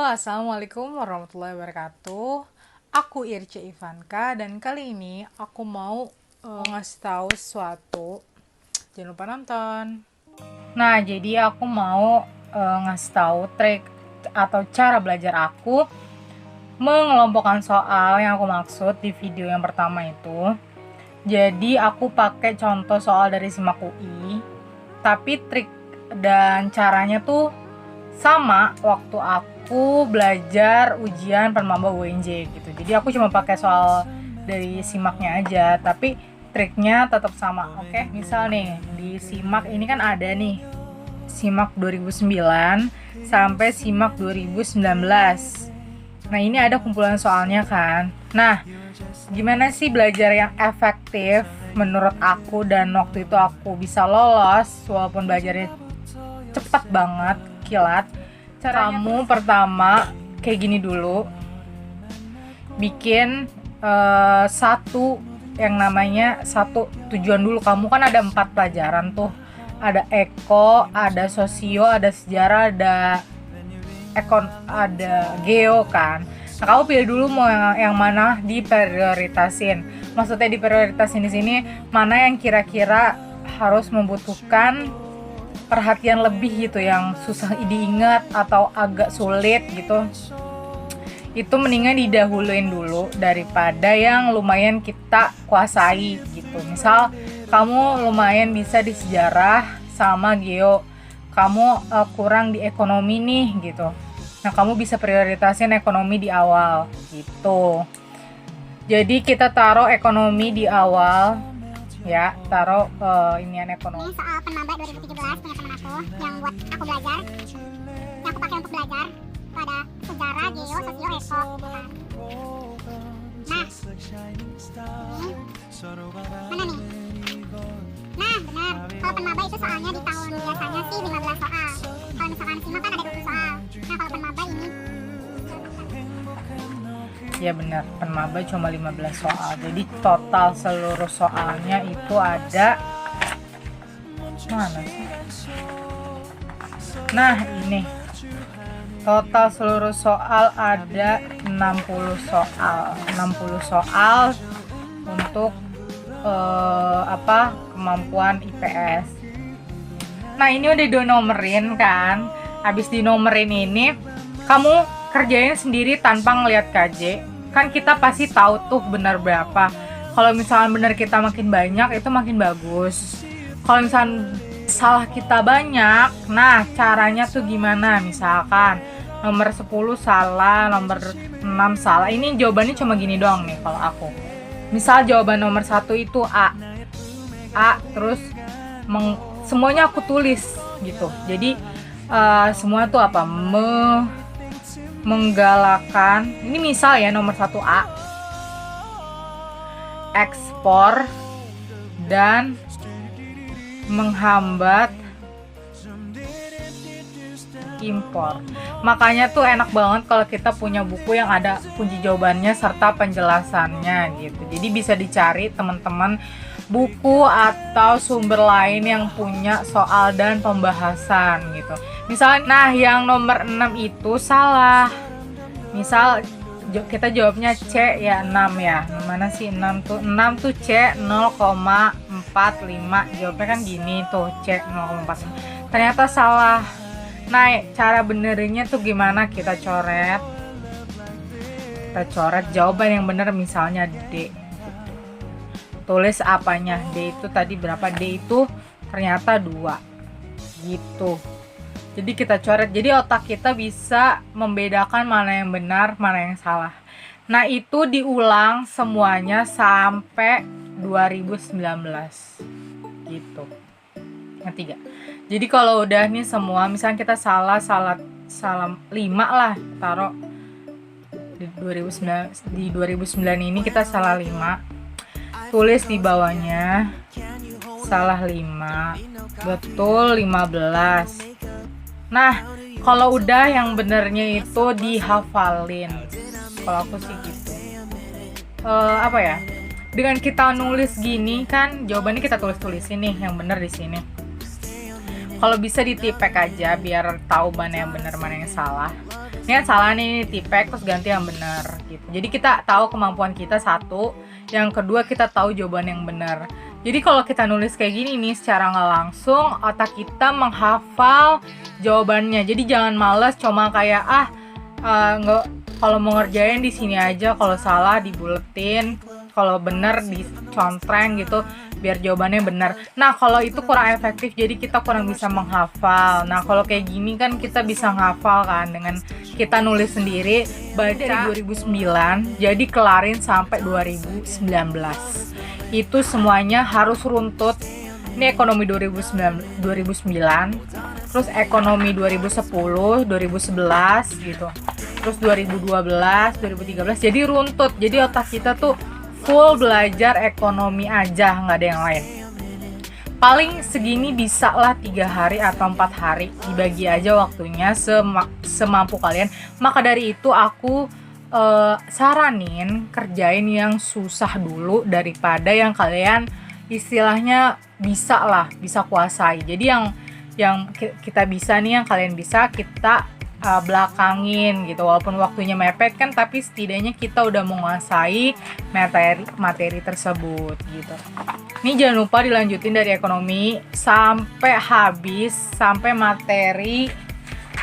Assalamualaikum warahmatullahi wabarakatuh. Aku Irce Ivanka dan kali ini aku mau ngasih tahu sesuatu. Jangan lupa nonton. Nah, jadi aku mau ngasih tahu trik atau cara belajar aku mengelompokkan soal yang aku maksud di video yang pertama itu. Jadi aku pakai contoh soal dari Simak UI, tapi trik dan caranya tuh sama waktu aku belajar ujian Permaba UNJ gitu. Jadi aku cuma pakai soal dari Simaknya aja, tapi triknya tetap sama. Oke, misal nih di Simak ini kan ada nih Simak 2009 sampai Simak 2019. Nah, ini ada kumpulan soalnya kan. Nah, gimana sih belajar yang efektif menurut aku dan waktu itu aku bisa lolos walaupun belajarnya cepet banget, kilat. Kamu pertama kayak gini dulu, bikin satu yang namanya satu tujuan dulu. Kamu kan ada 4 pelajaran tuh, ada eko, ada sosio, ada sejarah, ada ada geo kan. Nah, kamu pilih dulu mau yang mana diprioritasin. Maksudnya diprioritasin di sini mana yang kira-kira harus membutuhkan perhatian lebih gitu, yang susah diingat atau agak sulit gitu. Itu mendingan didahuluin dulu daripada yang lumayan kita kuasai gitu. Misal kamu lumayan bisa di sejarah sama geo, kamu kurang di ekonomi nih gitu. Nah, kamu bisa prioritasin ekonomi di awal gitu. Jadi kita taruh ekonomi di awal ya, taruh inian ekonomi. Ini soal Permaba 2017 punya teman aku yang buat aku belajar, yang aku pakai untuk belajar. Itu ada sejarah, geo, sosio, eko kan. Nah, ini mana nih? Nah, benar. Kalau Permaba itu soalnya di tahun biasanya sih 15 soal. Kalau misalkan Simak kan ada 20 soal. Nah, kalau Permaba ini Ya benar, Permaba cuma 15 soal. Jadi total seluruh soalnya itu ada mana sih? Nah, ini. Total seluruh soal ada 60 soal. 60 soal untuk kemampuan IPS. Nah, ini udah dinomerin kan. Habis dinomerin ini kamu kerjain sendiri tanpa ngelihat KJ. Kan kita pasti tahu tuh benar berapa. Kalau misalnya benar kita makin banyak itu makin bagus. Kalau misalnya salah kita banyak, nah caranya tuh gimana? Misalkan nomor 10 salah, nomor 6 salah. Ini jawabannya cuma gini doang nih kalau aku. Misal jawaban nomor 1 itu A, terus semuanya aku tulis gitu. Jadi semua tuh apa? Menggalakkan. Ini misal ya nomor 1 A, ekspor dan menghambat impor. Makanya tuh enak banget kalau kita punya buku yang ada kunci jawabannya serta penjelasannya gitu. Jadi bisa dicari teman-teman buku atau sumber lain yang punya soal dan pembahasan gitu. Misalnya, nah yang nomor 6 itu salah. Misal kita jawabnya C ya, 6 ya. Mana sih 6 tuh? 6 tuh C 0,45. Jawabnya kan gini tuh, C 0,45. Ternyata salah. Nah, cara benerinnya tuh gimana? Kita coret jawaban yang bener, misalnya D. Tulis apanya? D itu tadi berapa? D itu ternyata 2 gitu. Jadi kita coret. Jadi otak kita bisa membedakan mana yang benar, mana yang salah. Nah, itu diulang semuanya sampai 2019 gitu. Yang 3. Jadi kalau udah nih semua, misalnya kita salah 5 lah, taruh di 2009 ini kita salah 5. Tulis di bawahnya salah 5, betul 15. Nah, kalau udah yang benernya itu dihafalin. Kalau aku sih gitu. Dengan kita nulis gini kan, jawabannya kita tulis-tulisin nih yang bener di sini. Kalau bisa ditipek aja biar tahu mana yang benar mana yang salah. ini kan salah nih, tipek, terus ganti yang benar gitu. Jadi kita tahu kemampuan kita satu, yang kedua kita tahu jawaban yang benar. Jadi kalau kita nulis kayak gini nih, secara nggak langsung otak kita menghafal jawabannya. Jadi jangan males cuma kayak nggak, kalau mau ngerjain di sini aja, kalau salah dibuletin, kalau benar dicontreng gitu biar jawabannya benar. Nah kalau itu kurang efektif, jadi kita kurang bisa menghafal. Nah kalau kayak gini kan kita bisa menghafal kan dengan kita nulis sendiri, baca dari 2009 jadi kelarin sampai 2019. Itu semuanya harus runtut. Ini ekonomi 2009, terus ekonomi 2010, 2011 gitu. Terus 2012, 2013 jadi runtut. Jadi otak kita tuh full belajar ekonomi aja, nggak ada yang lain. Paling segini bisa lah 3 hari atau 4 hari, dibagi aja waktunya semampu kalian. Maka dari itu aku saranin kerjain yang susah dulu daripada yang kalian istilahnya bisa kuasai. Jadi yang kita bisa nih, yang kalian bisa kita belakangin gitu, walaupun waktunya mepet kan, tapi setidaknya kita udah menguasai materi tersebut gitu. Ini jangan lupa dilanjutin dari ekonomi sampai habis, sampai materi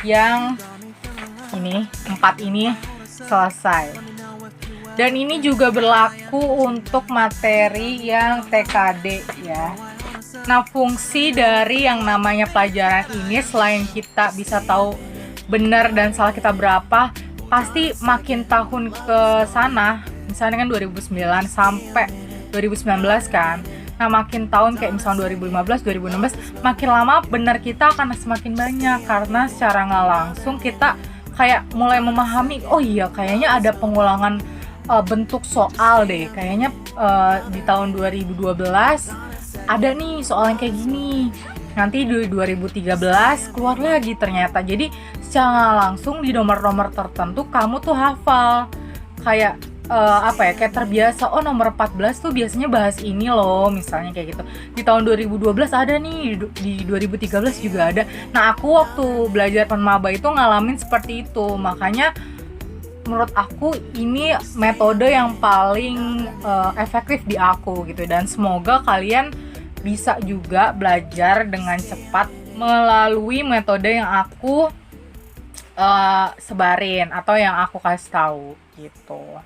yang ini 4 ini selesai. Dan ini juga berlaku untuk materi yang TKD ya. Nah, fungsi dari yang namanya pelajaran ini, selain kita bisa tahu benar dan salah kita berapa, pasti makin tahun ke sana, misalnya kan 2009 sampai 2019 kan. Nah, makin tahun kayak misalnya 2015, 2016, makin lama benar kita akan semakin banyak, karena secara nggak langsung kita kayak mulai memahami, oh iya kayaknya ada pengulangan bentuk soal deh. Kayaknya di tahun 2012 ada nih soal yang kayak gini. Nanti di 2013 keluar lagi ternyata. Jadi secara langsung di nomor-nomor tertentu kamu tuh hafal. Kayak kayak terbiasa, oh nomor 14 tuh biasanya bahas ini loh, misalnya kayak gitu. Di tahun 2012 ada nih, di 2013 juga ada. Nah, aku waktu belajar penmaba itu ngalamin seperti itu. Makanya menurut aku ini metode yang paling efektif di aku gitu. Dan semoga kalian bisa juga belajar dengan cepat melalui metode yang aku sebarin atau yang aku kasih tahu gitu.